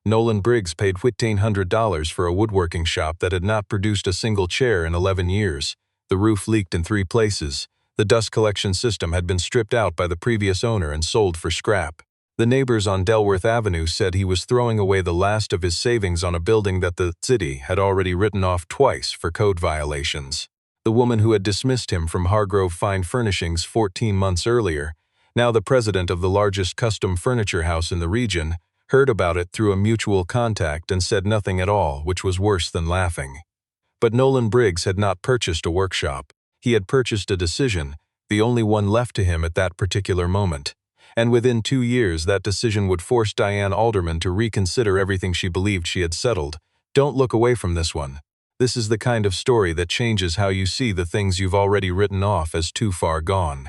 Nolan Briggs paid $1,500 for a woodworking shop that had not produced a single chair in 11 years. The roof leaked in 3 places. The dust collection system had been stripped out by the previous owner and sold for scrap. The neighbors on Delworth Avenue said he was throwing away the last of his savings on a building that the city had already written off twice for code violations. The woman who had dismissed him from Hargrove Fine Furnishings 14 months earlier, now the president of the largest custom furniture house in the region, heard about it through a mutual contact and said nothing at all, which was worse than laughing. But Nolan Briggs had not purchased a workshop. He had purchased a decision, the only one left to him at that particular moment. And within 2 years that decision would force Diane Alderman to reconsider everything she believed she had settled. Don't look away from this one. This is the kind of story that changes how you see the things you've already written off as too far gone.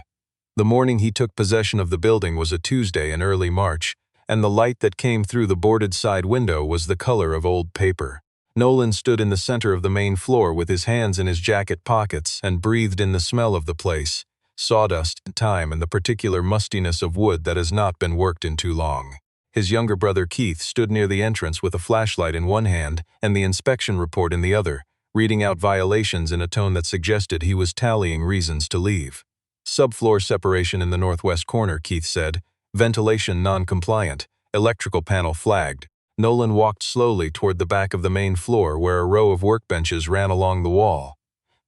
The morning he took possession of the building was a Tuesday in early March, and the light that came through the boarded side window was the color of old paper. Nolan stood in the center of the main floor with his hands in his jacket pockets and breathed in the smell of the place, sawdust, time, and the particular mustiness of wood that has not been worked in too long. His younger brother Keith stood near the entrance with a flashlight in one hand and the inspection report in the other, reading out violations in a tone that suggested he was tallying reasons to leave. Subfloor separation in the northwest corner, Keith said. Ventilation non-compliant. Electrical panel flagged. Nolan walked slowly toward the back of the main floor where a row of workbenches ran along the wall.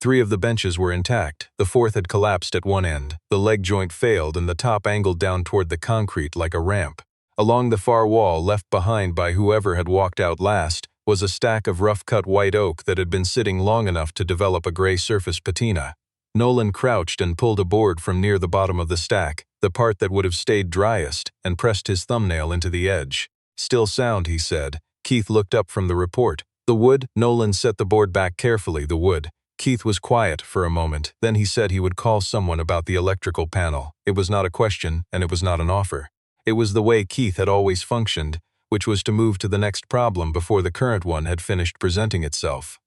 3 of the benches were intact, the 4th had collapsed at one end, the leg joint failed and the top angled down toward the concrete like a ramp. Along the far wall left behind by whoever had walked out last was a stack of rough-cut white oak that had been sitting long enough to develop a gray surface patina. Nolan crouched and pulled a board from near the bottom of the stack, the part that would have stayed driest, and pressed his thumbnail into the edge. Still sound, he said. Keith looked up from the report. The wood? Nolan set the board back carefully, the wood. Keith was quiet for a moment, then he said he would call someone about the electrical panel. It was not a question, and it was not an offer. It was the way Keith had always functioned, which was to move to the next problem before the current one had finished presenting itself.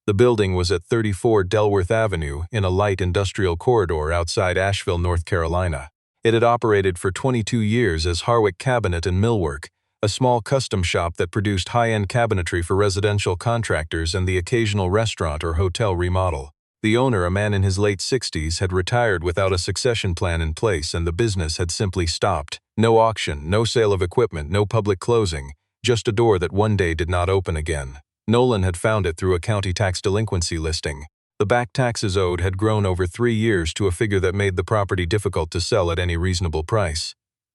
The building was at 34 Delworth Avenue in a light industrial corridor outside Asheville, North Carolina. It had operated for 22 years as Harwick Cabinet and Millwork, a small custom shop that produced high-end cabinetry for residential contractors and the occasional restaurant or hotel remodel. The owner, a man in his late 60s, had retired without a succession plan in place and the business had simply stopped. No auction, no sale of equipment, no public closing, just a door that one day did not open again. Nolan had found it through a county tax delinquency listing. The back taxes owed had grown over 3 years to a figure that made the property difficult to sell at any reasonable price.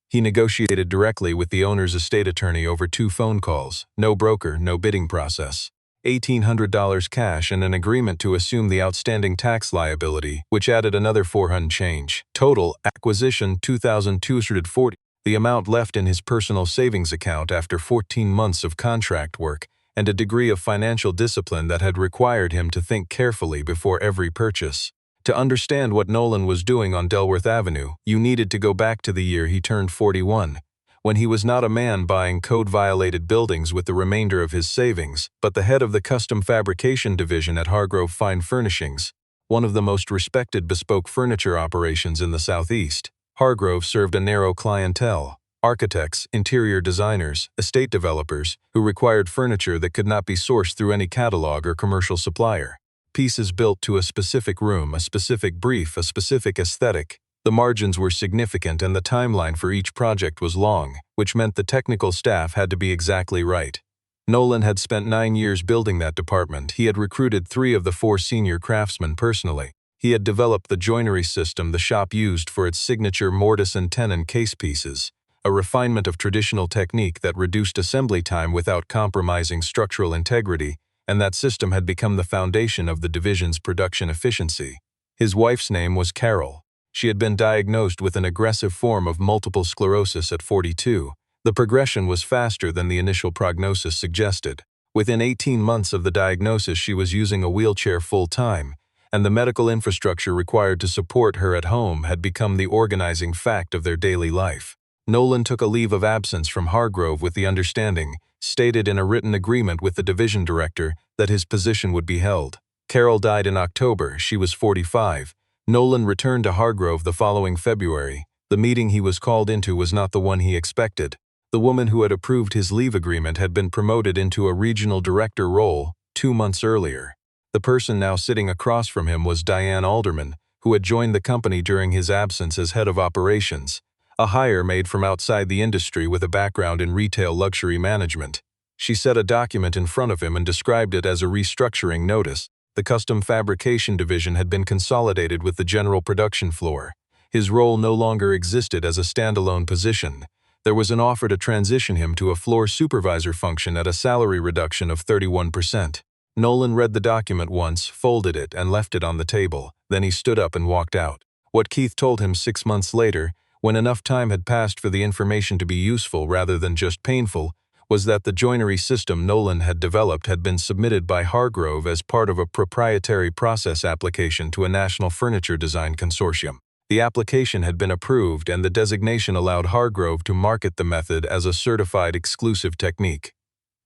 He negotiated directly with the owner's estate attorney over 2 phone calls, no broker, no bidding process. $1,800 cash and an agreement to assume the outstanding tax liability, which added another $400 change. Total acquisition $2,240. The amount left in his personal savings account after 14 months of contract work and a degree of financial discipline that had required him to think carefully before every purchase. To understand what Nolan was doing on Delworth Avenue, you needed to go back to the year he turned 41, when he was not a man buying code-violated buildings with the remainder of his savings, but the head of the custom fabrication division at Hargrove Fine Furnishings, one of the most respected bespoke furniture operations in the Southeast. Hargrove served a narrow clientele, architects, interior designers, estate developers, who required furniture that could not be sourced through any catalog or commercial supplier. Pieces built to a specific room, a specific brief, a specific aesthetic. The margins were significant and the timeline for each project was long, which meant the technical staff had to be exactly right. Nolan had spent 9 years building that department. He had recruited 3 of the 4 senior craftsmen personally. He had developed the joinery system the shop used for its signature mortise and tenon case pieces, a refinement of traditional technique that reduced assembly time without compromising structural integrity, and that system had become the foundation of the division's production efficiency. His wife's name was Carol. She had been diagnosed with an aggressive form of multiple sclerosis at 42. The progression was faster than the initial prognosis suggested. Within 18 months of the diagnosis, she was using a wheelchair full-time, and the medical infrastructure required to support her at home had become the organizing fact of their daily life. Nolan took a leave of absence from Hargrove with the understanding, stated in a written agreement with the division director, that his position would be held. Carol died in October. She was 45. Nolan returned to Hargrove the following February. The meeting he was called into was not the one he expected. The woman who had approved his leave agreement had been promoted into a regional director role 2 months earlier. The person now sitting across from him was Diane Alderman, who had joined the company during his absence as head of operations, a hire made from outside the industry with a background in retail luxury management. She set a document in front of him and described it as a restructuring notice. The custom fabrication division had been consolidated with the general production floor. His role no longer existed as a standalone position. There was an offer to transition him to a floor supervisor function at a salary reduction of 31%. Nolan read the document once, folded it, and left it on the table. Then he stood up and walked out. What Keith told him 6 months later, when enough time had passed for the information to be useful rather than just painful, was that the joinery system Nolan had developed had been submitted by Hargrove as part of a proprietary process application to a national furniture design consortium. The application had been approved, and the designation allowed Hargrove to market the method as a certified exclusive technique.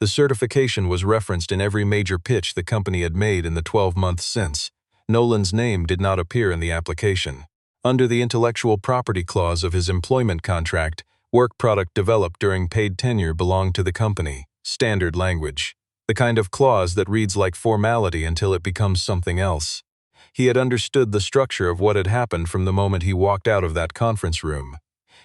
The certification was referenced in every major pitch the company had made in the 12 months since. Nolan's name did not appear in the application. Under the intellectual property clause of his employment contract, work product developed during paid tenure belonged to the company. Standard language. The kind of clause that reads like formality until it becomes something else. He had understood the structure of what had happened from the moment he walked out of that conference room.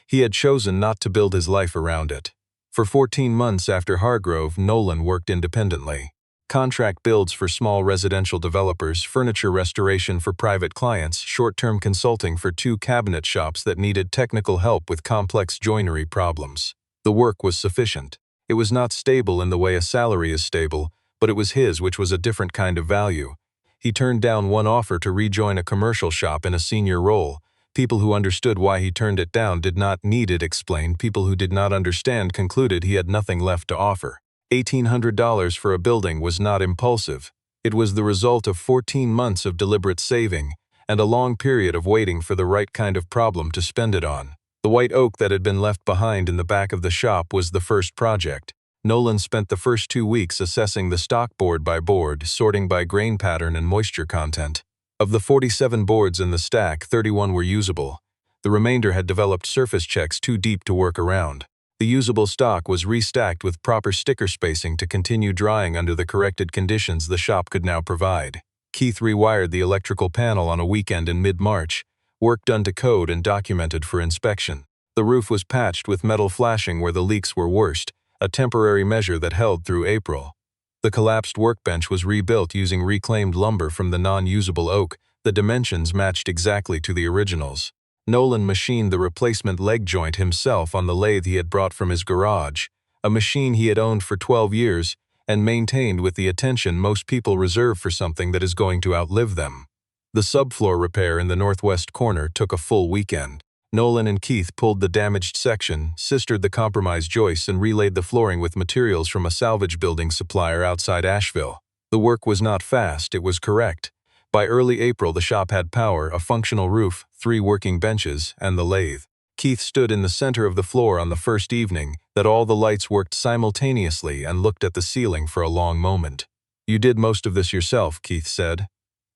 He had chosen not to build his life around it. For 14 months after Hargrove, Nolan worked independently. Contract builds for small residential developers, furniture restoration for private clients, short-term consulting for 2 cabinet shops that needed technical help with complex joinery problems. The work was sufficient. It was not stable in the way a salary is stable, but it was his, which was a different kind of value. He turned down one offer to rejoin a commercial shop in a senior role. People who understood why he turned it down did not need it explained. People who did not understand concluded he had nothing left to offer. $1,800 for a building was not impulsive. It was the result of 14 months of deliberate saving and a long period of waiting for the right kind of problem to spend it on. The white oak that had been left behind in the back of the shop was the first project. Nolan spent the first 2 weeks assessing the stock board by board, sorting by grain pattern and moisture content. Of the 47 boards in the stack, 31 were usable. The remainder had developed surface checks too deep to work around. The usable stock was restacked with proper sticker spacing to continue drying under the corrected conditions the shop could now provide. Keith rewired the electrical panel on a weekend in mid-March, work done to code and documented for inspection. The roof was patched with metal flashing where the leaks were worst, a temporary measure that held through April. The collapsed workbench was rebuilt using reclaimed lumber from the non-usable oak. The dimensions matched exactly to the originals. Nolan machined the replacement leg joint himself on the lathe he had brought from his garage, a machine he had owned for 12 years and maintained with the attention most people reserve for something that is going to outlive them. The subfloor repair in the northwest corner took a full weekend. Nolan and Keith pulled the damaged section, sistered the compromised joists, and relaid the flooring with materials from a salvage building supplier outside Asheville. The work was not fast, it was correct. By early April, the shop had power, a functional roof, 3 working benches, and the lathe. Keith stood in the center of the floor on the first evening that all the lights worked simultaneously and looked at the ceiling for a long moment. "You did most of this yourself," Keith said.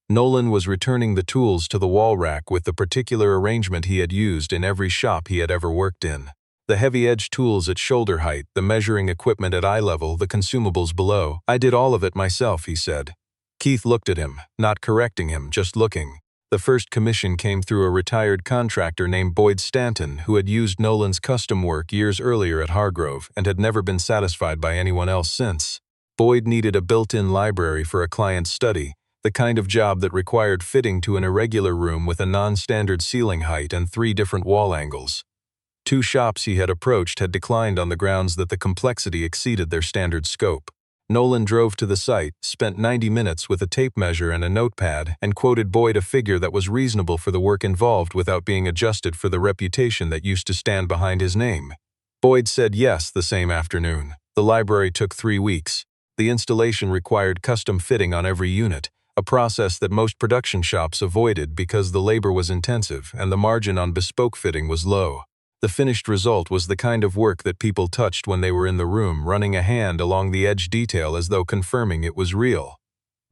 Nolan was returning the tools to the wall rack with the particular arrangement he had used in every shop he had ever worked in. The heavy-edged tools at shoulder height, the measuring equipment at eye level, the consumables below. "I did all of it myself," he said. Keith looked at him, not correcting him, just looking. The first commission came through a retired contractor named Boyd Stanton, who had used Nolan's custom work years earlier at Hargrove and had never been satisfied by anyone else since. Boyd needed a built-in library for a client's study, the kind of job that required fitting to an irregular room with a non-standard ceiling height and 3 different wall angles. 2 shops he had approached had declined on the grounds that the complexity exceeded their standard scope. Nolan drove to the site, spent 90 minutes with a tape measure and a notepad, and quoted Boyd a figure that was reasonable for the work involved without being adjusted for the reputation that used to stand behind his name. Boyd said yes the same afternoon. The library took 3 weeks. The installation required custom fitting on every unit, a process that most production shops avoided because the labor was intensive and the margin on bespoke fitting was low. The finished result was the kind of work that people touched when they were in the room, running a hand along the edge detail as though confirming it was real.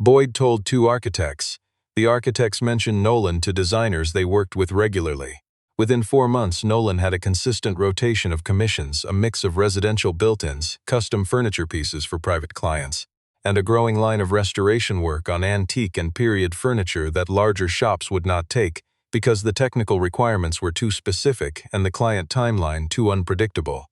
Boyd told 2 architects. The architects mentioned Nolan to designers they worked with regularly. Within 4 months, Nolan had a consistent rotation of commissions, a mix of residential built-ins, custom furniture pieces for private clients, and a growing line of restoration work on antique and period furniture that larger shops would not take because the technical requirements were too specific and the client timeline too unpredictable.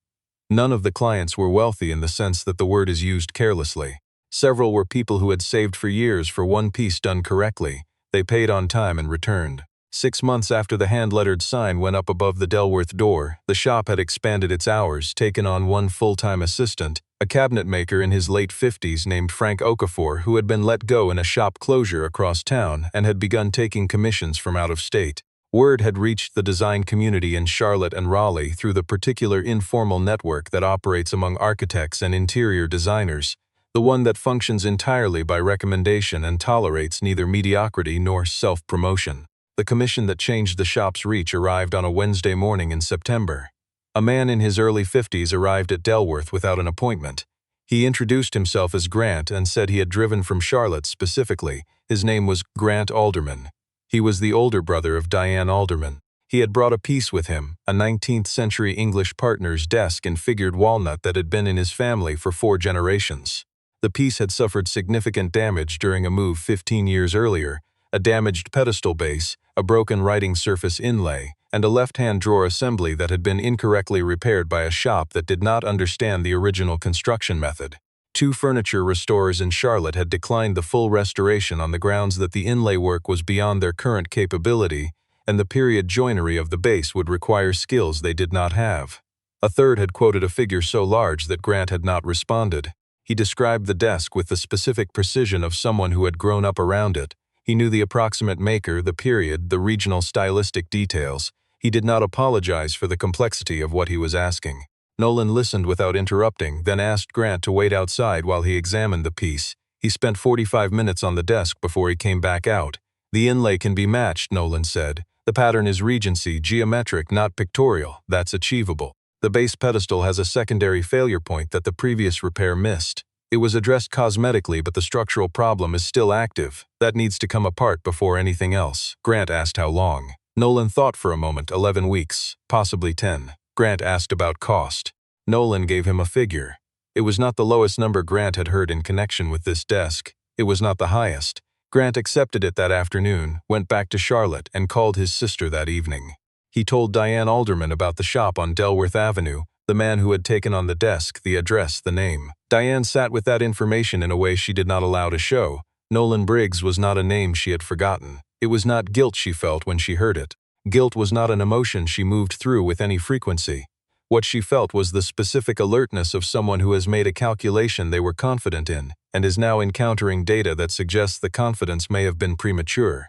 None of the clients were wealthy in the sense that the word is used carelessly. Several were people who had saved for years for one piece done correctly. They paid on time and returned. 6 months after the hand-lettered sign went up above the Delworth door, the shop had expanded its hours, taken on one full-time assistant, a cabinet maker in his late 50s named Frank Okafor, who had been let go in a shop closure across town and had begun taking commissions from out of state. Word had reached the design community in Charlotte and Raleigh through the particular informal network that operates among architects and interior designers, the one that functions entirely by recommendation and tolerates neither mediocrity nor self-promotion. The commission that changed the shop's reach arrived on a Wednesday morning in September. A man in his early 50s arrived at Delworth without an appointment. He introduced himself as Grant and said he had driven from Charlotte specifically. His name was Grant Alderman. He was the older brother of Diane Alderman. He had brought a piece with him, a 19th-century English partner's desk in figured walnut that had been in his family for 4 generations. The piece had suffered significant damage during a move 15 years earlier, a damaged pedestal base, a broken writing surface inlay, and a left-hand drawer assembly that had been incorrectly repaired by a shop that did not understand the original construction method. 2 furniture restorers in Charlotte had declined the full restoration on the grounds that the inlay work was beyond their current capability, and the period joinery of the base would require skills they did not have. A third had quoted a figure so large that Grant had not responded. He described the desk with the specific precision of someone who had grown up around it. He knew the approximate maker, the period, the regional stylistic details. He did not apologize for the complexity of what he was asking. Nolan listened without interrupting, then asked Grant to wait outside while he examined the piece. He spent 45 minutes on the desk before he came back out. "The inlay can be matched," Nolan said. "The pattern is Regency, geometric, not pictorial. That's achievable. The base pedestal has a secondary failure point that the previous repair missed. It was addressed cosmetically, but the structural problem is still active. That needs to come apart before anything else." Grant asked how long. Nolan thought for a moment. 11 weeks, possibly 10. Grant asked about cost. Nolan gave him a figure. It was not the lowest number Grant had heard in connection with this desk. It was not the highest. Grant accepted it that afternoon, went back to Charlotte, and called his sister that evening. He told Diane Alderman about the shop on Delworth Avenue, the man who had taken on the desk, the address, the name. Diane sat with that information in a way she did not allow to show. Nolan Briggs was not a name she had forgotten. It was not guilt she felt when she heard it. Guilt was not an emotion she moved through with any frequency. What she felt was the specific alertness of someone who has made a calculation they were confident in, and is now encountering data that suggests the confidence may have been premature.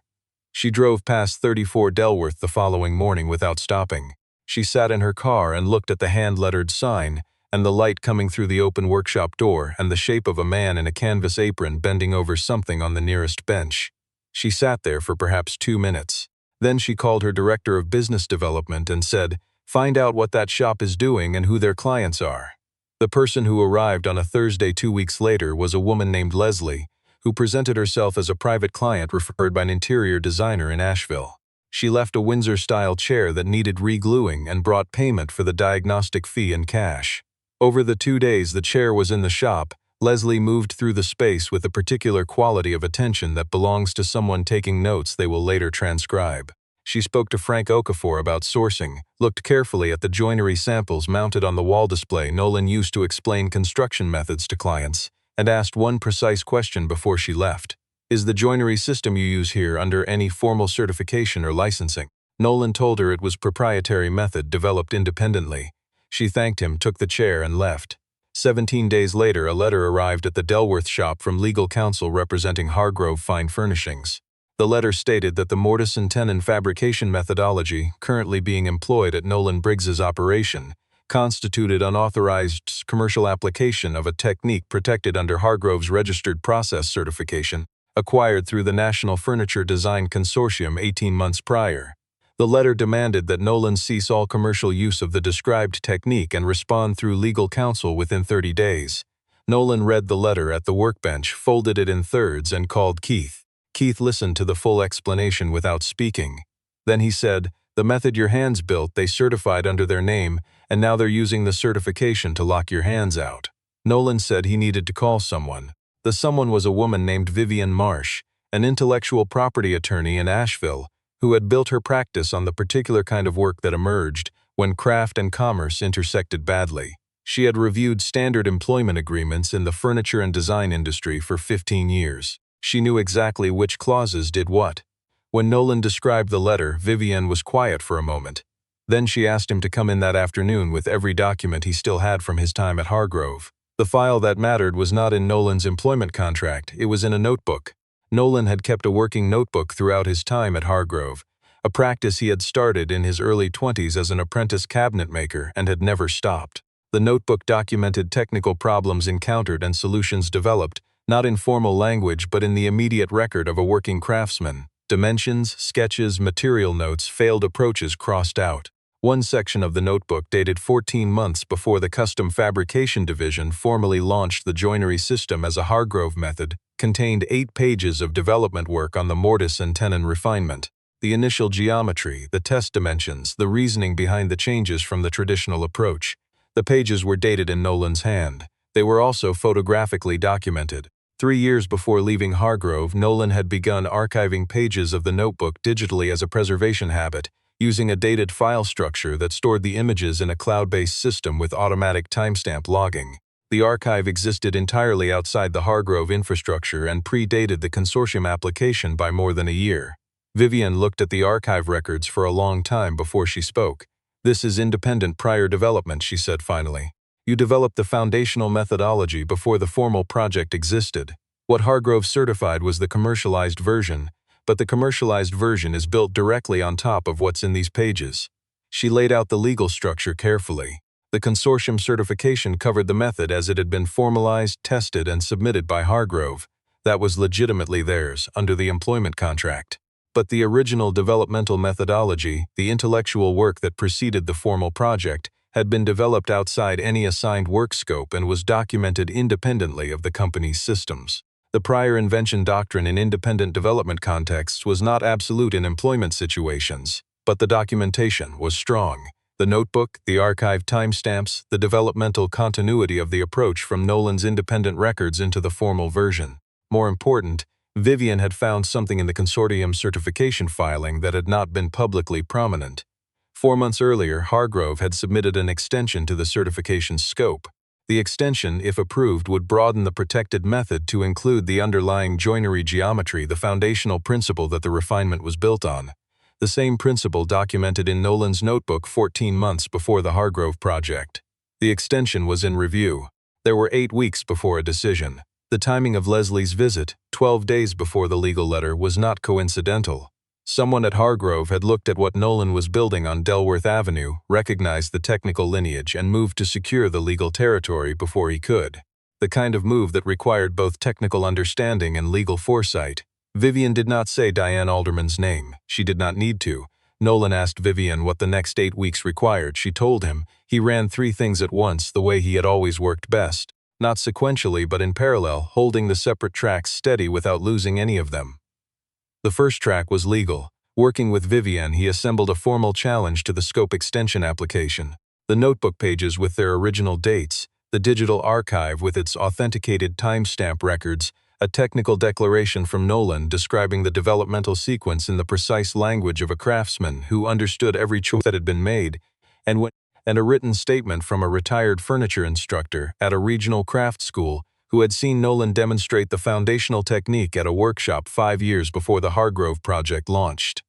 She drove past 34 Delworth the following morning without stopping. She sat in her car and looked at the hand-lettered sign, and the light coming through the open workshop door, and the shape of a man in a canvas apron bending over something on the nearest bench. She sat there for perhaps 2 minutes. Then she called her director of business development and said, "Find out what that shop is doing and who their clients are." The person who arrived on a Thursday 2 weeks later was a woman named Leslie, who presented herself as a private client referred by an interior designer in Asheville. She left a Windsor-style chair that needed re-gluing and brought payment for the diagnostic fee in cash. Over the 2 days the chair was in the shop, Leslie moved through the space with a particular quality of attention that belongs to someone taking notes they will later transcribe. She spoke to Frank Okafor about sourcing, looked carefully at the joinery samples mounted on the wall display Nolan used to explain construction methods to clients, and asked one precise question before she left. "Is the joinery system you use here under any formal certification or licensing?" Nolan told her it was proprietary method developed independently. She thanked him, took the chair, and left. 17 days later, a letter arrived at the Delworth shop from legal counsel representing Hargrove Fine Furnishings. The letter stated that the mortise and tenon fabrication methodology currently being employed at Nolan Briggs's operation constituted unauthorized commercial application of a technique protected under Hargrove's registered process certification, acquired through the National Furniture Design Consortium 18 months prior. The letter demanded that Nolan cease all commercial use of the described technique and respond through legal counsel within 30 days. Nolan read the letter at the workbench, folded it in thirds, and called Keith. Keith listened to the full explanation without speaking. Then he said, The method your hands built, they certified under their name, and now they're using the certification to lock your hands out." Nolan said he needed to call someone. The someone was a woman named Vivian Marsh, an intellectual property attorney in Asheville, who had built her practice on the particular kind of work that emerged when craft and commerce intersected badly. She had reviewed standard employment agreements in the furniture and design industry for 15 years. She knew exactly which clauses did what. When Nolan described the letter, Vivian was quiet for a moment. Then she asked him to come in that afternoon with every document he still had from his time at Hargrove. The file that mattered was not in Nolan's employment contract, it was in a notebook. Nolan had kept a working notebook throughout his time at Hargrove, a practice he had started in his early 20s as an apprentice cabinet maker and had never stopped. The notebook documented technical problems encountered and solutions developed, not in formal language but in the immediate record of a working craftsman. Dimensions, sketches, material notes, failed approaches crossed out. One section of the notebook, dated 14 months before the custom fabrication division formally launched the joinery system as a Hargrove method, contained 8 pages of development work on the mortise and tenon refinement. The initial geometry, the test dimensions, the reasoning behind the changes from the traditional approach. The pages were dated in Nolan's hand. They were also photographically documented. 3 years before leaving Hargrove, Nolan had begun archiving pages of the notebook digitally as a preservation habit, using a dated file structure that stored the images in a cloud-based system with automatic timestamp logging. The archive existed entirely outside the Hargrove infrastructure and predated the consortium application by more than a year. Vivian looked at the archive records for a long time before she spoke. "This is independent prior development," she said finally. "You developed the foundational methodology before the formal project existed. What Hargrove certified was the commercialized version, but the commercialized version is built directly on top of what's in these pages." She laid out the legal structure carefully. The consortium certification covered the method as it had been formalized, tested, and submitted by Hargrove. That was legitimately theirs, under the employment contract. But the original developmental methodology, the intellectual work that preceded the formal project, had been developed outside any assigned work scope and was documented independently of the company's systems. The prior invention doctrine in independent development contexts was not absolute in employment situations, but the documentation was strong. The notebook, the archived timestamps, the developmental continuity of the approach from Nolan's independent records into the formal version. More important, Vivian had found something in the consortium certification filing that had not been publicly prominent. 4 months earlier, Hargrove had submitted an extension to the certification's scope. The extension, if approved, would broaden the protected method to include the underlying joinery geometry, the foundational principle that the refinement was built on. The same principle documented in Nolan's notebook 14 months before the Hargrove project. The extension was in review. There were 8 weeks before a decision. The timing of Leslie's visit, 12 days before the legal letter, was not coincidental. Someone at Hargrove had looked at what Nolan was building on Delworth Avenue, recognized the technical lineage, and moved to secure the legal territory before he could. The kind of move that required both technical understanding and legal foresight. Vivian did not say Diane Alderman's name. She did not need to. Nolan asked Vivian what the next 8 weeks required. She told him. He ran 3 things at once, the way he had always worked best. Not sequentially, but in parallel, holding the separate tracks steady without losing any of them. The first track was legal. Working with Vivian, he assembled a formal challenge to the scope extension application. The notebook pages with their original dates, the digital archive with its authenticated timestamp records, a technical declaration from Nolan describing the developmental sequence in the precise language of a craftsman who understood every choice that had been made, and a written statement from a retired furniture instructor at a regional craft school who had seen Nolan demonstrate the foundational technique at a workshop 5 years before the Hargrove project launched.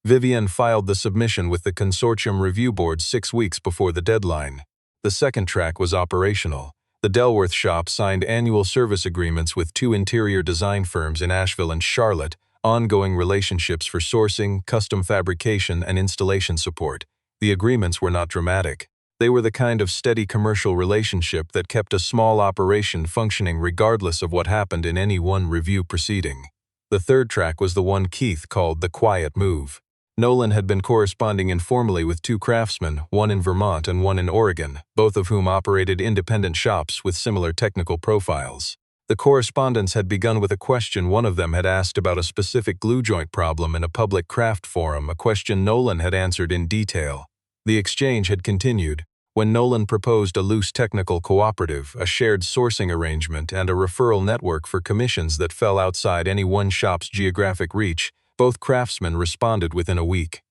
Vivian filed the submission with the consortium review board 6 weeks before the deadline. The second track was operational. The Delworth shop signed annual service agreements with 2 interior design firms in Asheville and Charlotte, ongoing relationships for sourcing, custom fabrication, and installation support. The agreements were not dramatic. They were the kind of steady commercial relationship that kept a small operation functioning regardless of what happened in any one review proceeding. The third track was the one Keith called the quiet move. Nolan had been corresponding informally with 2 craftsmen, one in Vermont and one in Oregon, both of whom operated independent shops with similar technical profiles. The correspondence had begun with a question one of them had asked about a specific glue joint problem in a public craft forum, a question Nolan had answered in detail. The exchange had continued when Nolan proposed a loose technical cooperative, a shared sourcing arrangement, and a referral network for commissions that fell outside any one shop's geographic reach. Both craftsmen responded within a week.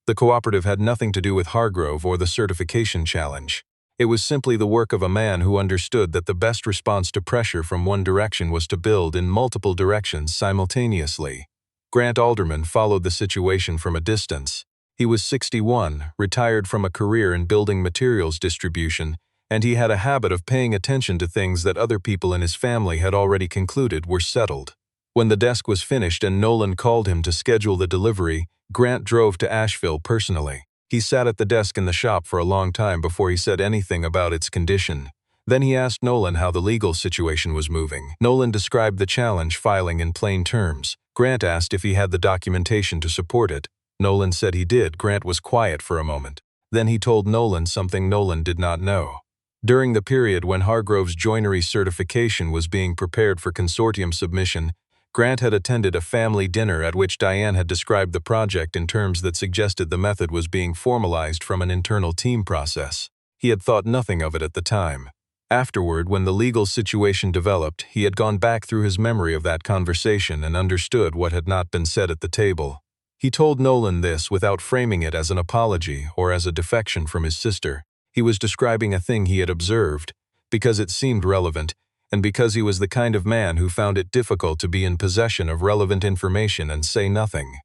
The cooperative had nothing to do with Hargrove or the certification challenge. It was simply the work of a man who understood that the best response to pressure from one direction was to build in multiple directions simultaneously. Grant Alderman followed the situation from a distance. He was 61, retired from a career in building materials distribution, and he had a habit of paying attention to things that other people in his family had already concluded were settled. When the desk was finished and Nolan called him to schedule the delivery, Grant drove to Asheville personally. He sat at the desk in the shop for a long time before he said anything about its condition. Then he asked Nolan how the legal situation was moving. Nolan described the challenge filing in plain terms. Grant asked if he had the documentation to support it. Nolan said he did. Grant was quiet for a moment. Then he told Nolan something Nolan did not know. During the period when Hargrove's joinery certification was being prepared for consortium submission, Grant had attended a family dinner at which Diane had described the project in terms that suggested the method was being formalized from an internal team process. He had thought nothing of it at the time. Afterward, when the legal situation developed, he had gone back through his memory of that conversation and understood what had not been said at the table. He told Nolan this without framing it as an apology or as a defection from his sister. He was describing a thing he had observed, because it seemed relevant, and because he was the kind of man who found it difficult to be in possession of relevant information and say nothing.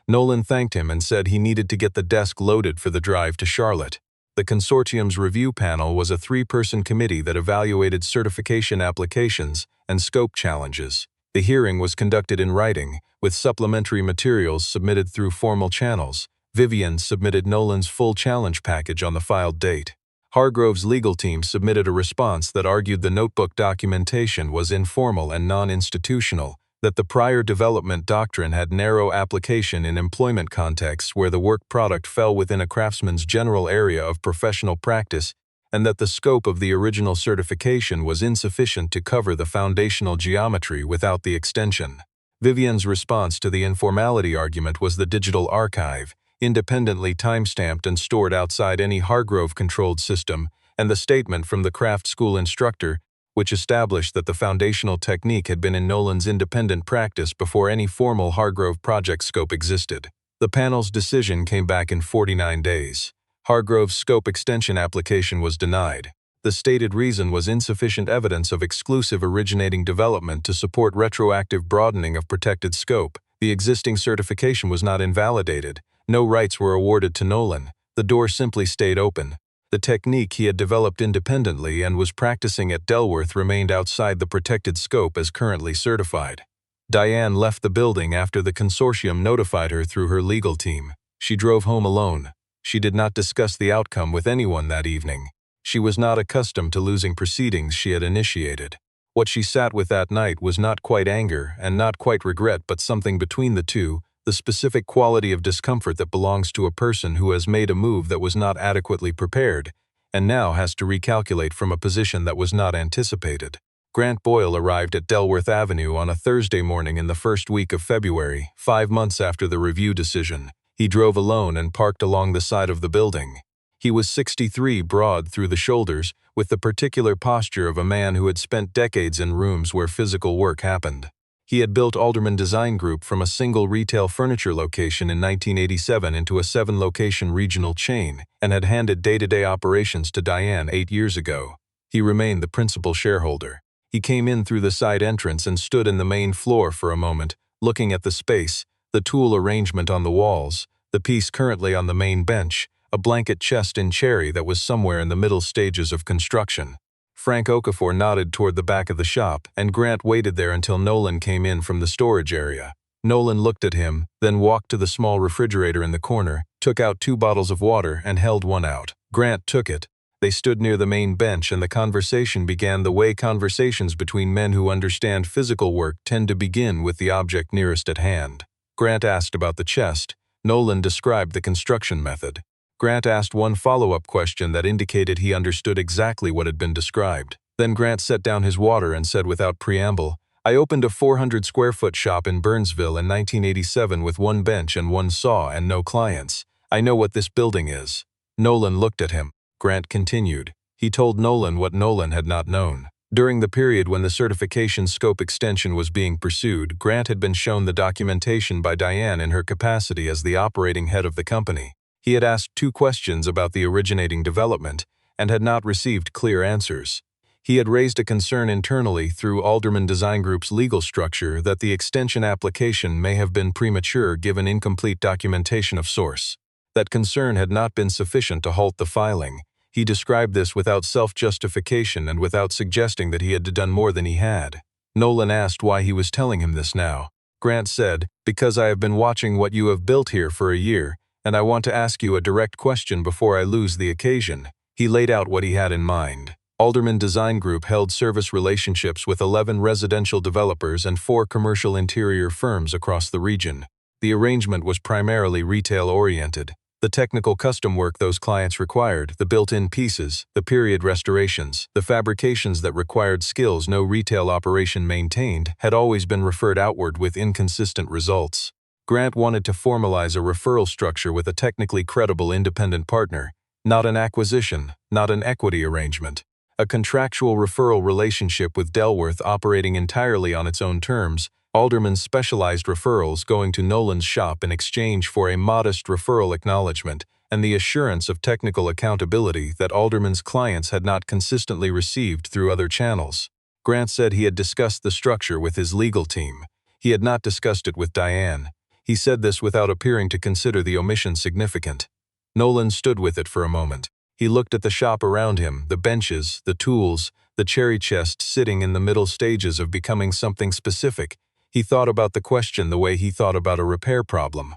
Nolan thanked him and said he needed to get the desk loaded for the drive to Charlotte. The consortium's review panel was a 3-person committee that evaluated certification applications and scope challenges. The hearing was conducted in writing, with supplementary materials submitted through formal channels. Vivian submitted Nolan's full challenge package on the filed date. Hargrove's legal team submitted a response that argued the notebook documentation was informal and non-institutional, that the prior development doctrine had narrow application in employment contexts where the work product fell within a craftsman's general area of professional practice, and that the scope of the original certification was insufficient to cover the foundational geometry without the extension. Vivian's response to the informality argument was the digital archive, independently timestamped and stored outside any Hargrove-controlled system, and the statement from the craft school instructor, which established that the foundational technique had been in Nolan's independent practice before any formal Hargrove project scope existed. The panel's decision came back in 49 days. Hargrove's scope extension application was denied. The stated reason was insufficient evidence of exclusive originating development to support retroactive broadening of protected scope. The existing certification was not invalidated. No rights were awarded to Nolan. The door simply stayed open. The technique he had developed independently and was practicing at Delworth remained outside the protected scope as currently certified. Diane left the building after the consortium notified her through her legal team. She drove home alone. She did not discuss the outcome with anyone that evening. She was not accustomed to losing proceedings she had initiated. What she sat with that night was not quite anger and not quite regret, but something between the two, the specific quality of discomfort that belongs to a person who has made a move that was not adequately prepared and now has to recalculate from a position that was not anticipated. Grant Boyle arrived at Delworth Avenue on a Thursday morning in the first week of February, 5 months after the review decision. He drove alone and parked along the side of the building. He was 63, broad through the shoulders, with the particular posture of a man who had spent decades in rooms where physical work happened. He had built Alderman Design Group from a single retail furniture location in 1987 into a 7-location regional chain and had handed day-to-day operations to Diane 8 years ago. He remained the principal shareholder. He came in through the side entrance and stood in the main floor for a moment, looking at the space, the tool arrangement on the walls, the piece currently on the main bench, a blanket chest in cherry that was somewhere in the middle stages of construction. Frank Okafor nodded toward the back of the shop, and Grant waited there until Nolan came in from the storage area. Nolan looked at him, then walked to the small refrigerator in the corner, took out 2 bottles of water, and held one out. Grant took it. They stood near the main bench, and the conversation began the way conversations between men who understand physical work tend to begin, with the object nearest at hand. Grant asked about the chest. Nolan described the construction method. Grant asked one follow-up question that indicated he understood exactly what had been described. Then Grant set down his water and said without preamble, "I opened a 400-square-foot shop in Burnsville in 1987 with one bench and one saw and no clients. I know what this building is." Nolan looked at him. Grant continued. He told Nolan what Nolan had not known. During the period when the certification scope extension was being pursued, Grant had been shown the documentation by Diane in her capacity as the operating head of the company. He had asked 2 questions about the originating development and had not received clear answers. He had raised a concern internally through Alderman Design Group's legal structure that the extension application may have been premature given incomplete documentation of source. That concern had not been sufficient to halt the filing. He described this without self-justification and without suggesting that he had done more than he had. Nolan asked why he was telling him this now. Grant said, "Because I have been watching what you have built here for a year, and I want to ask you a direct question before I lose the occasion." He laid out what he had in mind. Alderman Design Group held service relationships with 11 residential developers and 4 commercial interior firms across the region. The arrangement was primarily retail-oriented. The technical custom work those clients required, the built-in pieces, the period restorations, the fabrications that required skills no retail operation maintained, had always been referred outward with inconsistent results. Grant wanted to formalize a referral structure with a technically credible independent partner, not an acquisition, not an equity arrangement. A contractual referral relationship with Delworth operating entirely on its own terms, Alderman's specialized referrals going to Nolan's shop in exchange for a modest referral acknowledgement and the assurance of technical accountability that Alderman's clients had not consistently received through other channels. Grant said he had discussed the structure with his legal team. He had not discussed it with Diane. He said this without appearing to consider the omission significant. Nolan stood with it for a moment. He looked at the shop around him, the benches, the tools, the cherry chest sitting in the middle stages of becoming something specific. He thought about the question the way he thought about a repair problem.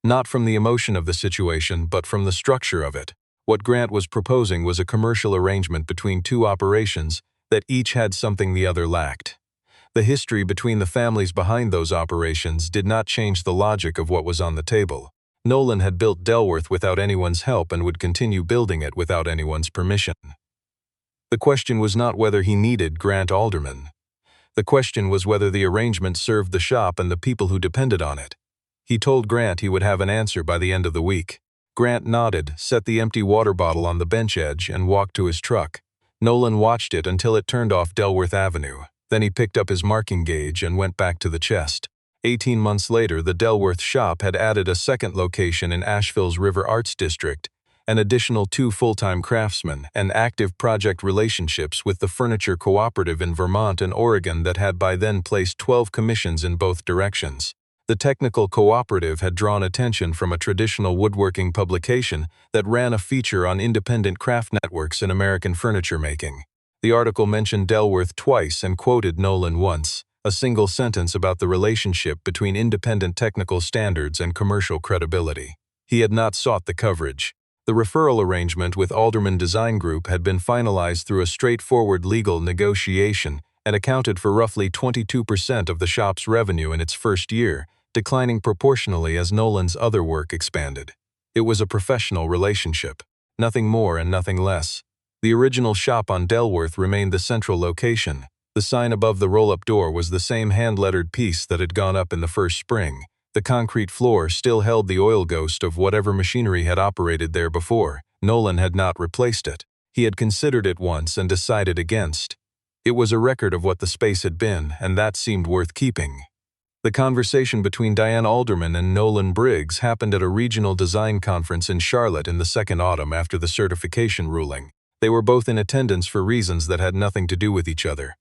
Not from the emotion of the situation, but from the structure of it. What Grant was proposing was a commercial arrangement between 2 operations that each had something the other lacked. The history between the families behind those operations did not change the logic of what was on the table. Nolan had built Delworth without anyone's help and would continue building it without anyone's permission. The question was not whether he needed Grant Alderman. The question was whether the arrangement served the shop and the people who depended on it. He told Grant he would have an answer by the end of the week. Grant nodded, set the empty water bottle on the bench edge, and walked to his truck. Nolan watched it until it turned off Delworth Avenue. Then he picked up his marking gauge and went back to the chest. 18 months later, the Delworth shop had added a second location in Asheville's River Arts District, an additional 2 full-time craftsmen, and active project relationships with the Furniture Cooperative in Vermont and Oregon that had by then placed 12 commissions in both directions. The technical cooperative had drawn attention from a traditional woodworking publication that ran a feature on independent craft networks in American furniture making. The article mentioned Delworth twice and quoted Nolan once, a single sentence about the relationship between independent technical standards and commercial credibility. He had not sought the coverage. The referral arrangement with Alderman Design Group had been finalized through a straightforward legal negotiation and accounted for roughly 22% of the shop's revenue in its first year, declining proportionally as Nolan's other work expanded. It was a professional relationship, nothing more and nothing less. The original shop on Delworth remained the central location. The sign above the roll-up door was the same hand-lettered piece that had gone up in the first spring. The concrete floor still held the oil ghost of whatever machinery had operated there before. Nolan had not replaced it. He had considered it once and decided against. It was a record of what the space had been, and that seemed worth keeping. The conversation between Diane Alderman and Nolan Briggs happened at a regional design conference in Charlotte in the second autumn after the certification ruling. They were both in attendance for reasons that had nothing to do with each other.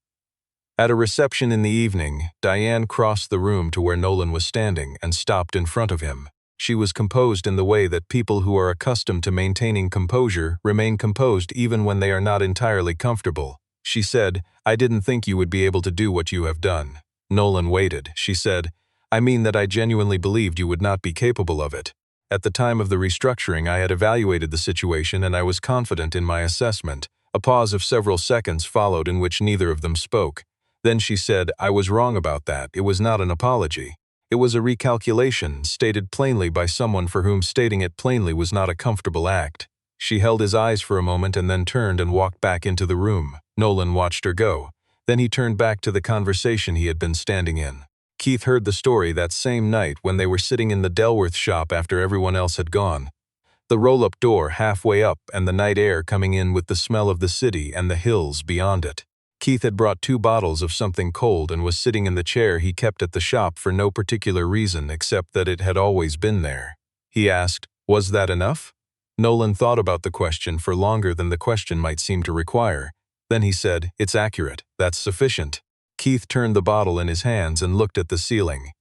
At a reception in the evening, Diane crossed the room to where Nolan was standing and stopped in front of him. She was composed in the way that people who are accustomed to maintaining composure remain composed even when they are not entirely comfortable. She said, "I didn't think you would be able to do what you have done." Nolan waited. She said, "I mean that I genuinely believed you would not be capable of it. At the time of the restructuring, I had evaluated the situation and I was confident in my assessment." A pause of several seconds followed in which neither of them spoke. Then she said, "I was wrong about that. It was not an apology. It was a recalculation, stated plainly by someone for whom stating it plainly was not a comfortable act." She held his eyes for a moment and then turned and walked back into the room. Nolan watched her go. Then he turned back to the conversation he had been standing in. Keith heard the story that same night when they were sitting in the Delworth shop after everyone else had gone. The roll-up door halfway up and the night air coming in with the smell of the city and the hills beyond it. Keith had brought 2 bottles of something cold and was sitting in the chair he kept at the shop for no particular reason except that it had always been there. He asked, "Was that enough?" Nolan thought about the question for longer than the question might seem to require. Then he said, "It's accurate. That's sufficient." Keith turned the bottle in his hands and looked at the ceiling.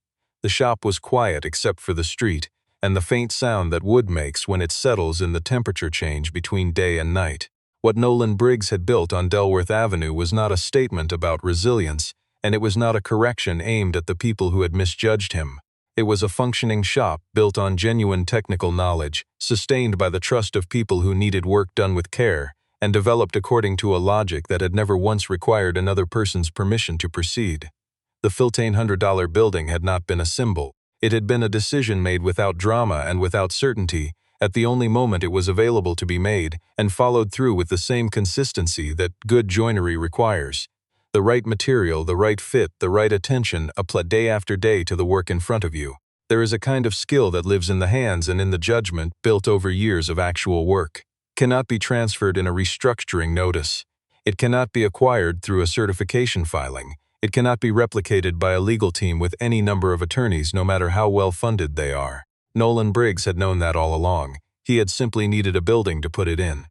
The shop was quiet except for the street, and the faint sound that wood makes when it settles in the temperature change between day and night. What Nolan Briggs had built on Delworth Avenue was not a statement about resilience, and it was not a correction aimed at the people who had misjudged him. It was a functioning shop built on genuine technical knowledge, sustained by the trust of people who needed work done with care, and developed according to a logic that had never once required another person's permission to proceed. The $1,500 building had not been a symbol. It had been a decision made without drama and without certainty, at the only moment it was available to be made, and followed through with the same consistency that good joinery requires. The right material, the right fit, the right attention, applied day after day to the work in front of you. There is a kind of skill that lives in the hands and in the judgment built over years of actual work. It cannot be transferred in a restructuring notice. It cannot be acquired through a certification filing. It cannot be replicated by a legal team with any number of attorneys, no matter how well funded they are. Nolan Briggs had known that all along. He had simply needed a building to put it in.